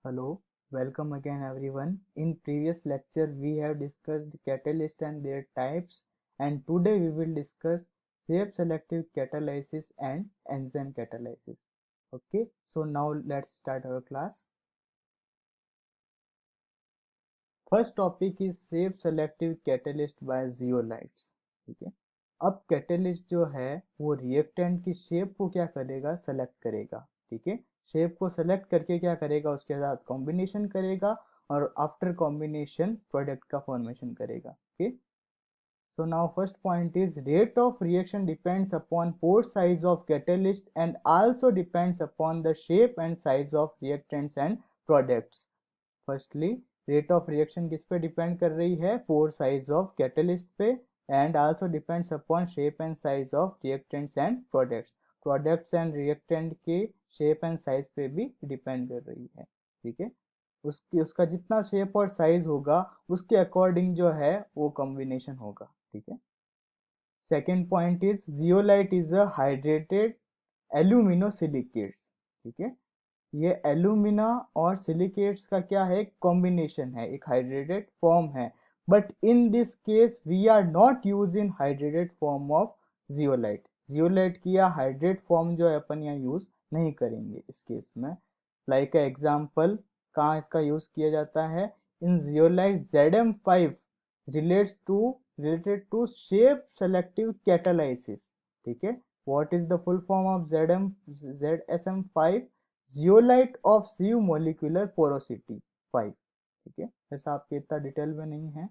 Hello, welcome again everyone. In previous lecture we have discussed catalyst and their types, and today we will discuss shape selective catalysis and enzyme catalysis. Okay, so now let's start our class. First topic is shape selective catalyst by zeolites. ठीक है, अब catalyst जो है वो reactant की shape को क्या करेगा, सेलेक्ट करेगा. ठीक है, शेप को सेलेक्ट करके क्या करेगा, उसके साथ कॉम्बिनेशन करेगा और आफ्टर कॉम्बिनेशन प्रोडक्ट का फॉर्मेशन करेगा. Okay, so now first point is rate of reaction depends upon pore size of catalyst and also depends upon the shape and size of reactants and products. Firstly rate of reaction किस पे depend कर रही है, pore size of catalyst पे, and also depends upon shape and size of reactants and products and reactant के shape and size पे भी depend कर रही है. ठीक है, उसका जितना शेप और साइज होगा उसके अकॉर्डिंग जो है वो कॉम्बिनेशन होगा. ठीक है, second point is zeolite is a hydrated एल्यूमिनोसिलिकेट्स. ठीक है, ये एल्यूमिना और सिलिकेट्स का क्या है, कॉम्बिनेशन है, एक हाइड्रेटेड फॉर्म है. But in this case we are not use in hydrated form of zeolite की या हाइड्रेट फॉर्म जो है अपन यहाँ यूज नहीं करेंगे इस केस में. लाइक एग्जाम्पल कहाँ इसका यूज किया जाता है, इन zeolite ZM5 related to shape selective catalysis. ठीक है, what is the full form of ZSM5? Zeolite of sieve molecular porosity 5. ठीक है, ऐसा आपके इतना डिटेल में नहीं है.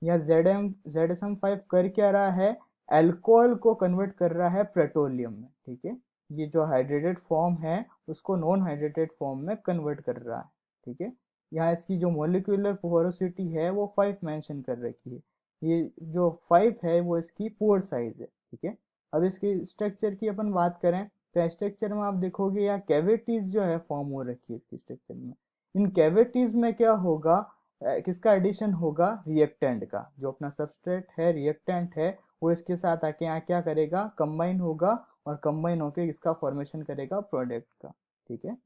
या ZSM5 कर क्या रहा है, अल्कोहल को कन्वर्ट कर रहा है पेट्रोलियम में. ठीक है, ये जो हाइड्रेटेड फॉर्म है उसको नॉन हाइड्रेटेड फॉर्म में कन्वर्ट कर रहा है. ठीक है, यहाँ इसकी जो मोलिकुलर पोरोसिटी है वो 5 मेंशन कर रखी है. ये जो 5 है वो इसकी पोर साइज है. ठीक है, अब इसकी स्ट्रक्चर की अपन बात करें तो स्ट्रक्चर में आप देखोगे यहाँ कैविटीज जो है फॉर्म हो रखी है इसकी स्ट्रक्चर में. इन कैविटीज में क्या होगा, किसका एडिशन होगा, रिएक्टेंट का. जो अपना सबस्ट्रेट है, रिएक्टेंट है, वो इसके साथ आके यहाँ क्या करेगा, कंबाइन होगा और कंबाइन होके इसका फॉर्मेशन करेगा प्रोडक्ट का. ठीक है,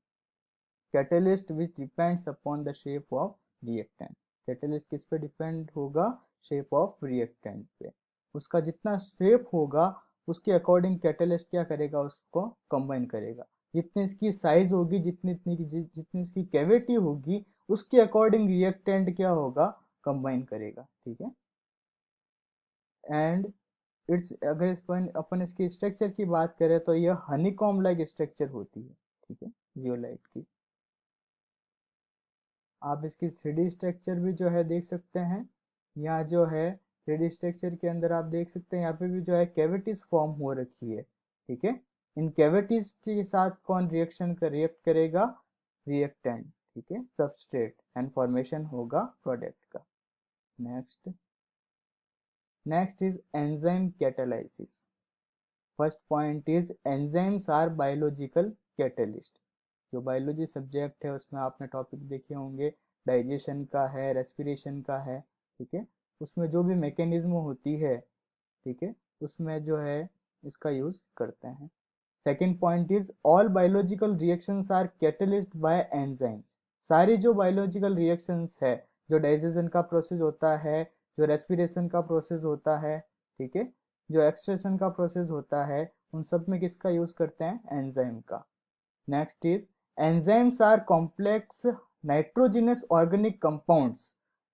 catalyst which depends upon the shape of reactant. Catalyst किस पे डिपेंड होगा, शेप ऑफ रिएक्टेंट पे. उसका जितना शेप होगा उसके अकॉर्डिंग कैटलिस्ट क्या करेगा, उसको कंबाइन करेगा. जितनी इसकी साइज होगी, जितनी इसकी कैविटी होगी उसके अकॉर्डिंग रिएक्टेंट क्या होगा, कंबाइन करेगा. ठीक है, एंड इट्स अगर अपन इसकी स्ट्रक्चर की बात करें तो यह हनीकॉम लाइक स्ट्रक्चर होती है. ठीक है, जियोलाइट की. आप इसकी 3D स्ट्रक्चर भी जो है देख सकते हैं. यहाँ जो है 3D स्ट्रक्चर के अंदर आप देख सकते हैं यहाँ पे भी जो है कैविटीज फॉर्म हो रखी है. ठीक है, इन कैविटीज के साथ कौन रिएक्ट करेगा, रिएक्टेंट. ठीक है, सबस्ट्रेट, एंड फॉर्मेशन होगा प्रोडक्ट का. Next is enzyme catalysis. First point is enzymes are biological catalyst. जो बायोलॉजी सब्जेक्ट है उसमें आपने टॉपिक देखे होंगे, डाइजेशन का है, रेस्पिरेशन का है. ठीक है, उसमें जो भी मैकेनिज्म होती है, ठीक है, उसमें जो है इसका यूज करते हैं. Second point is all biological reactions are catalyst by enzyme. सारी जो बायोलॉजिकल रिएक्शंस है, जो डाइजेशन का प्रोसेस होता है, जो रेस्पिरेशन का प्रोसेस होता है, ठीक है, जो एक्सट्रेशन का प्रोसेस होता है, उन सब में किसका यूज करते हैं, एंजाइम का. Next is enzymes are complex nitrogenous organic compounds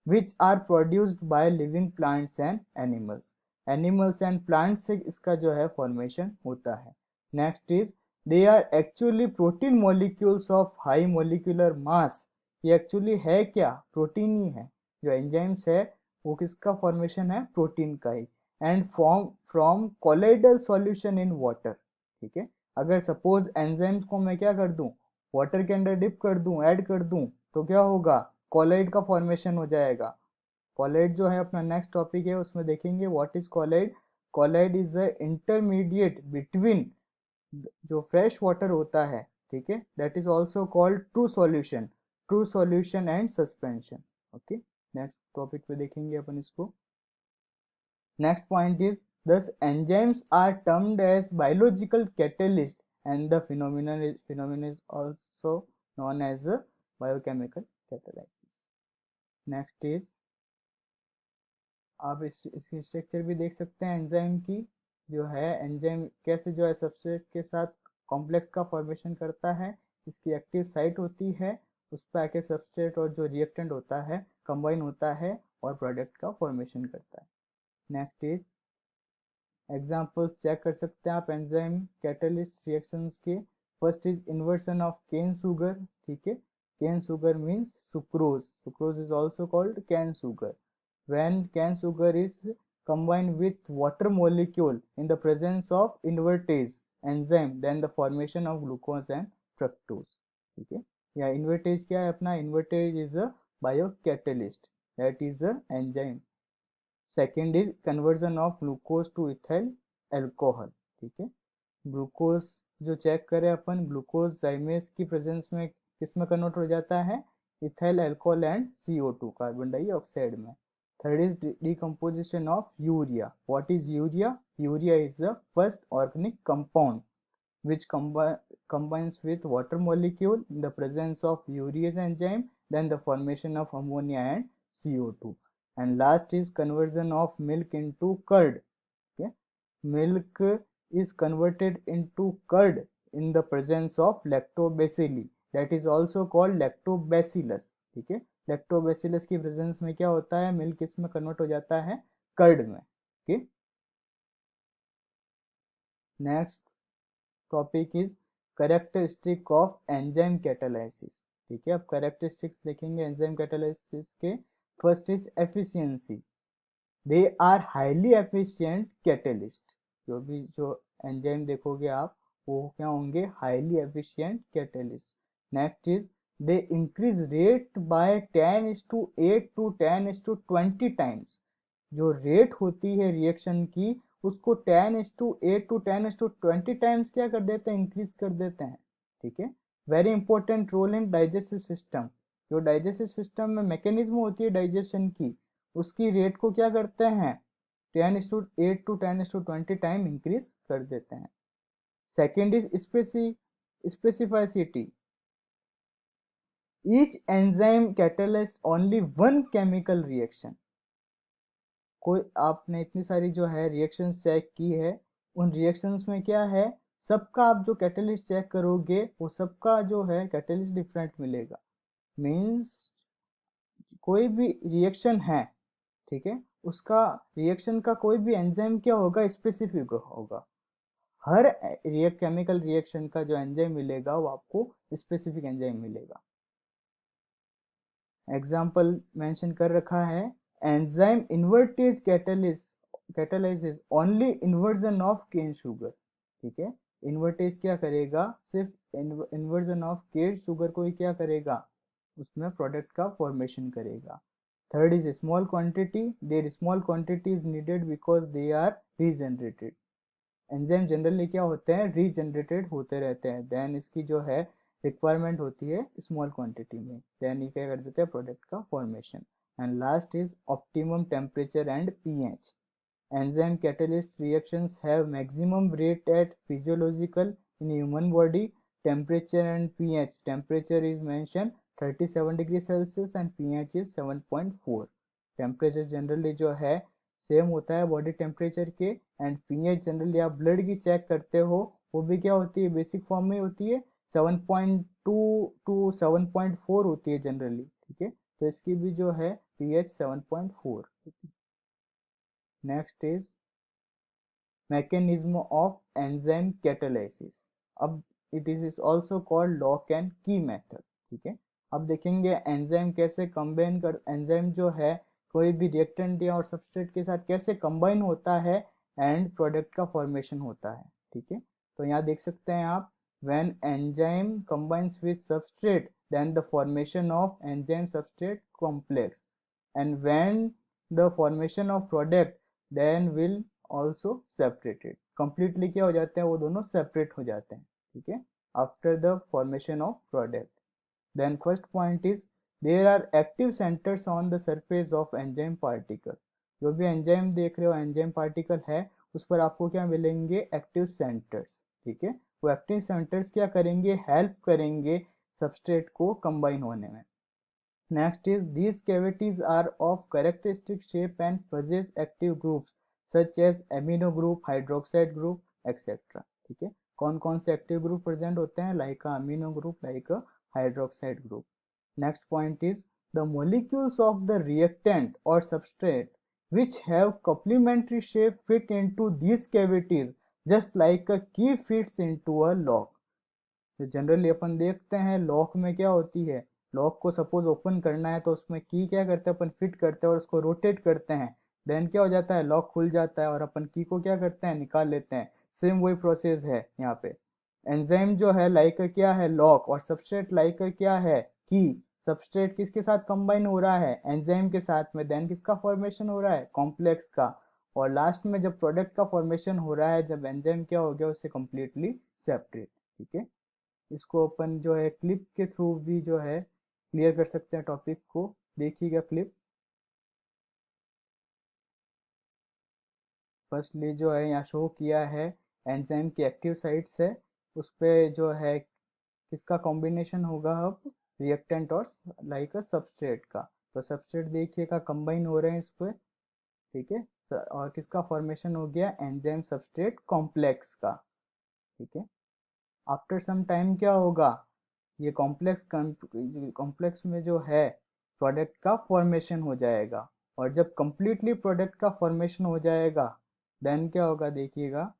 which are produced by living plants and animals and plants से इसका जो है फॉर्मेशन होता है. Next is they are actually protein molecules of high molecular mass. ये actually है क्या, protein ही है. जो एंजाइम्स है वो किसका फॉर्मेशन है, प्रोटीन का ही. And form from colloidal solution in water. ठीक है, अगर सपोज एंजाइम्स को मैं क्या कर दूं, वाटर के अंदर डिप कर दूं, ऐड कर दूं, तो क्या होगा, कॉलाइड का फॉर्मेशन हो जाएगा. कॉलाइड जो है अपना नेक्स्ट टॉपिक है उसमें देखेंगे what is colloid. Colloid is a intermediate between जो फ्रेश वाटर होता है, ठीक है, that is also called true solution and suspension. Okay, next topic पे देखेंगे अपन इसको. Next point is thus enzymes are termed as biological catalyst and the phenomenon is also known as a biochemical catalysis. Next is, आप इसकी structure भी देख सकते हैं enzyme की, जो है एंजाइम कैसे जो है सबस्ट्रेट के साथ कॉम्प्लेक्स का फॉर्मेशन करता है, इसकी एक्टिव साइट होती है, उस पर आके सबस्ट्रेट और जो रिएक्टेंट होता है कंबाइन होता है और प्रोडक्ट का फॉर्मेशन करता है। नेक्स्ट इज, एग्जांपल्स चेक कर सकते हैं आप एंजाइम कैटलिस्ट रिएक्शंस के। First is inversion of cane sugar, ठीक है, cane sugar means sucrose, sucrose is also called cane sugar. when cane sugar is combined with water molecule in the presence of invertase enzyme, then the formation of glucose and fructose, ठीक है। या invertase क्या है अपना, invertase is a biocatalyst, that is a enzyme। Second is conversion of glucose two ethyl alcohol, ठीक है। Glucose जो check करें अपन, ग्लूकोज जाइमेज की प्रेजेंस में किस में कन्वर्ट हो जाता है, ethyl alcohol and CO2 carbon dioxide में। Third is decomposition of urea. What is urea? Urea is the first organic compound which combines with water molecule in the presence of urease enzyme, then the formation of ammonia and CO2. And last is conversion of milk into curd, okay, milk is converted into curd in the presence of lactobacilli, that is also called lactobacillus, ठीक है। lactobacillus की presence में क्या होता है, milk इसमें convert हो जाता है कर्ड में, okay. Next topic is characteristic of enzyme catalysis, ठीक है। अब कैरेक्टरिस्टिक्स देखेंगे एंजाइम कैटालाइसिस के। First is efficiency, they are highly efficient catalyst. जो एंजाइम देखोगे आप वो क्या होंगे, highly efficient catalyst. Next is they increase rate by 10:8 to 10:20 times. जो रेट होती है रिएक्शन की उसको 10:8 to 10:20 टाइम्स क्या कर देते हैं, इंक्रीज कर देते हैं, ठीक है। Very important role in digestive system, जो डाइजेस्टिव सिस्टम में मैकेनिज्म होती है डाइजेशन की, उसकी रेट को क्या करते हैं 10:8 to 10:20 टाइम इंक्रीज कर देते हैं। Second is specificity, each enzyme catalyse only one chemical reaction. कोई आपने इतनी सारी जो है रिएक्शंस चेक की है, उन रिएक्शंस में क्या है, सबका आप जो कैटलिस्ट चेक करोगे वो सबका जो है कैटलिस्ट डिफरेंट मिलेगा। मींस कोई भी रिएक्शन है, ठीक है, उसका रिएक्शन का कोई भी एंजाइम क्या होगा, स्पेसिफिक होगा। हर केमिकल रिएक्शन का जो एंजाइम मिलेगा वो आपको स्पेसिफिक एंजाइम मिलेगा। एग्जाम्पल मेंशन कर रखा है, enzyme invertase catalysis only inversion of cane sugar, ठीक है। इन्वर्टेज क्या करेगा, सिर्फ इन्वर्जन ऑफ केन शुगर को ही क्या करेगा, उसमें प्रोडक्ट का फॉर्मेशन करेगा। Third is small quantity, there small quantity is needed because they are regenerated. Enzyme generally क्या होते हैं, रीजनरेटेड होते रहते हैं, देन इसकी जो है रिक्वायरमेंट होती है स्मॉल क्वांटिटी में, देन ये क्या कर देते हैं प्रोडक्ट का formation. And last is optimum temperature and pH। enzyme catalyst reactions have maximum rate at physiological in human body temperature and pH. Temperature is mentioned 37 degree Celsius and pH is 7.4. Temperature generally जो है same होता है body temperature के, and pH generally आप blood की check करते हो वो भी क्या होती है, बेसिक फॉर्म में होती है 7.2 to 7.4 होती है जनरली, ठीक है। तो इसकी भी जो है pH 7.4। Next is mechanism of enzyme catalysis। अब it is also called lock and key method, ठीक है। अब देखेंगे एंजाइम कैसे कंबाइन कर, एंजाइम जो है कोई भी रिएक्टेंट या और सबस्ट्रेट के साथ कैसे कंबाइन होता है एंड प्रोडक्ट का फॉर्मेशन होता है, ठीक है। तो यहाँ देख सकते हैं आप, when enzyme combines with substrate then the formation of enzyme substrate complex, and when the formation of product then will also separated, completely क्या हो जाते हैं वो दोनों सेपरेट हो जाते हैं, ठीक है, after the formation of product. Then first point is there are active centres on the surface of enzyme particle. जो भी एंजाइम देख रहे हो एंजाइम पार्टिकल है उस पर आपको क्या मिलेंगे, एक्टिव सेंटर्स, ठीक है। वो एक्टिव सेंटर्स क्या करेंगे, हेल्प करेंगे सबस्ट्रेट को कंबाइन होने में। Next is these cavities are of characteristic shape and possess active groups such as amino group, hydroxide group, etc. ठीक है, कौन कौन से एक्टिव ग्रुप प्रेजेंट होते हैं, like amino group, like hydroxide group. Next point is the molecules of the reactant or substrate which have complementary shape fit into these cavities just like a key fits into a lock। तो generally अपन देखते हैं lock में क्या होती है, lock को suppose open करना है तो उसमें की क्या करते हैं अपन, फिट करते हैं और उसको रोटेट करते हैं, देन क्या हो जाता है, लॉक खुल जाता है और अपन की को क्या करते हैं, निकाल लेते हैं। सेम वही प्रोसेस है यहाँ पे। एंजाइम जो है लाइक क्या है, लॉक, और सबस्ट्रेट लाइक क्या है, की। सबस्ट्रेट किसके साथ कंबाइन हो रहा है, एंजाइम के साथ में, देन किसका फॉर्मेशन हो रहा है, कॉम्प्लेक्स का। और लास्ट में जब प्रोडक्ट का फॉर्मेशन हो रहा है, जब एंजाइम क्या हो गया, उससे कंप्लीटली सेपरेट। ठीक है, इसको अपन जो है क्लिप के थ्रू भी जो है क्लियर कर सकते हैं टॉपिक को। देखिएगा क्लिप। फर्स्टली जो है यहाँ शो किया है एंजाइम की एक्टिव साइट्स है, उस पे जो है किसका कॉम्बिनेशन होगा अब, रिएक्टेंट और लाइक सबस्ट्रेट का। तो सबस्ट्रेट देखिएगा कंबाइन हो रहे हैं इस पे। ठीक है, और किसका फॉर्मेशन हो गया, एंजाइम सबस्ट्रेट कॉम्प्लेक्स का। ठीक है, आफ्टर सम टाइम क्या होगा, ये कॉम्प्लेक्स में जो है प्रोडक्ट का फॉर्मेशन हो जाएगा। और जब कंप्लीटली प्रोडक्ट का फॉर्मेशन हो जाएगा देन क्या होगा, देखिएगा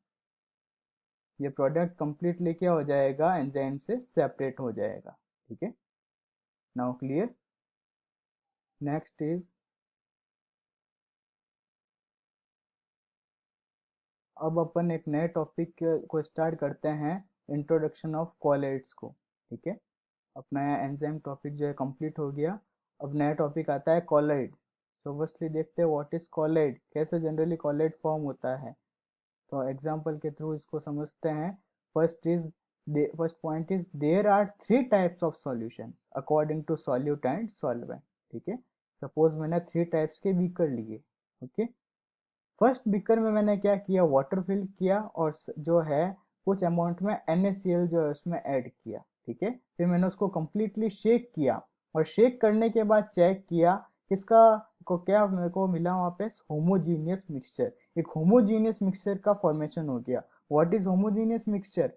ये प्रोडक्ट कंप्लीटली क्या हो जाएगा, एंजाइम से सेपरेट हो जाएगा। ठीक है, नाउ क्लियर। नेक्स्ट इज, अब अपन एक नए टॉपिक को स्टार्ट करते हैं, इंट्रोडक्शन ऑफ कॉलेट्स को। ठीक है, अपना एंजाइम टॉपिक जो है कंप्लीट हो गया। अब नया टॉपिक आता है कॉलाइड। तो फर्स्टली देखते हैं व्हाट इज कॉलाइड, कैसे जनरली कॉलाइड फॉर्म होता है। तो एग्जांपल के थ्रू इसको समझते हैं। First point is there are three types of solutions according to solute and solvent. ठीक है, सपोज मैंने थ्री टाइप्स के बीकर लिए। ओके, फर्स्ट बीकर में मैंने क्या किया, वाटर फिल किया और जो है कुछ अमाउंट में NaCl जो है उसमें ऐड किया। ठीक है, फिर मैंने उसको कंप्लीटली शेक किया और शेक करने के बाद चेक किया किसका को क्या मेरे को मिला वहाँ पे, होमोजीनियस मिक्सचर। एक होमोजीनियस मिक्सचर का फॉर्मेशन हो गया। What is homogeneous mixture,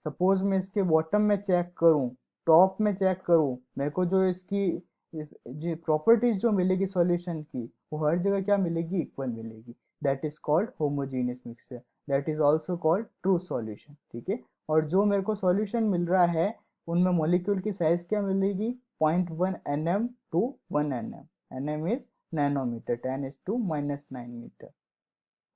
suppose मैं इसके बॉटम में चेक करूं, टॉप में चेक करूं, मेरे को जो इसकी जी प्रॉपर्टीज जो मिलेगी सॉल्यूशन की, वो हर जगह क्या मिलेगी, इक्वल मिलेगी। That is called homogeneous mixture, that is also called true solution. ठीक है, और जो मेरे को सॉल्यूशन मिल रहा है उनमें मॉलिक्यूल की साइज क्या मिलेगी, 0.1 nm to 1 nm। nm is nanometre, 10⁻⁹ metre.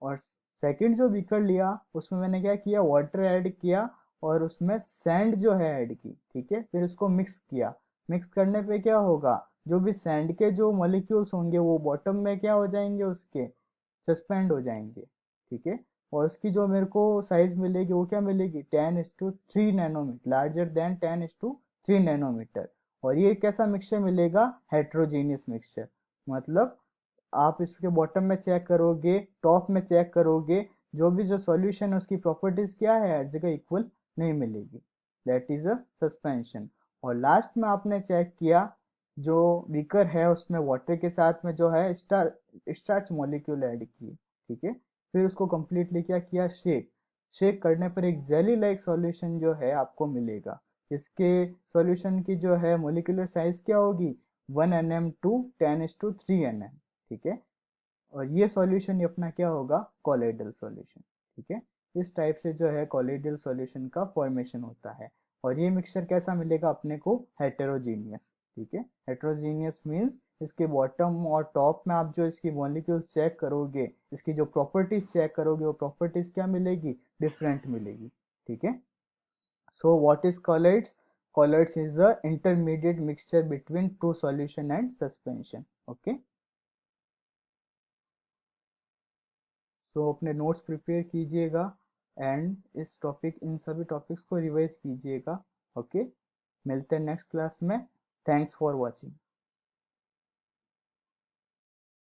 और सेकंड जो बीकर लिया उसमें मैंने क्या किया, वाटर ऐड किया और उसमें सैंड जो है ऐड की। ठीक है, फिर उसको मिक्स किया। मिक्स करने पे क्या होगा, जो भी सैंड के जो मॉलिक्यूल्स होंगे वो बॉटम में क्या हो जाएंगे, उसके सस्पेंड हो जाएंगे। ठीक है, और उसकी जो मेरे को साइज मिलेगी वो क्या मिलेगी, 10⁻3 नैनोमीटर, लार्जर देन 10⁻3 नैनोमीटर। और ये कैसा मिक्सचर मिलेगा, हेट्रोजीनियस मिक्सचर। मतलब आप इसके बॉटम में चेक करोगे, टॉप में चेक करोगे, जो भी जो सॉल्यूशन है उसकी प्रॉपर्टीज क्या है, हर जगह इक्वल नहीं मिलेगी। That is a suspension. और लास्ट में आपने चेक किया जो बीकर है उसमें वाटर के साथ में जो है स्टार्च मॉलिक्यूल ऐड किए। ठीक है, फिर उसको कंप्लीटली क्या किया, शेक। शेक करने पर एक जेली लाइक सॉल्यूशन जो है आपको मिलेगा। इसके सॉल्यूशन की जो है मोलिकुलर साइज क्या होगी, 1 nm टू 10⁻3 nm। ठीक है, और ये सॉल्यूशन अपना क्या होगा, कोलोइडल सॉल्यूशन। ठीक है, इस टाइप से जो है कोलोइडल सॉल्यूशन का फॉर्मेशन होता है। और ये मिक्सचर कैसा मिलेगा अपने को, हेटेरोजीनियस। ठीक है, हेटेरोजीनियस मींस इसके बॉटम और टॉप में आप जो इसकी मॉलिक्यूल चेक करोगे, इसकी जो प्रॉपर्टीज चेक करोगे, वो प्रॉपर्टीज क्या मिलेगी, डिफरेंट मिलेगी। ठीक है, so what is colloids, colloids is the intermediate mixture between two solution and suspension। okay, तो अपने नोट्स प्रिपेयर कीजिएगा एंड इस टॉपिक, इन सभी टॉपिक्स को रिवाइज कीजिएगा। ओके, मिलते हैं नेक्स्ट क्लास में। Thanks for watching.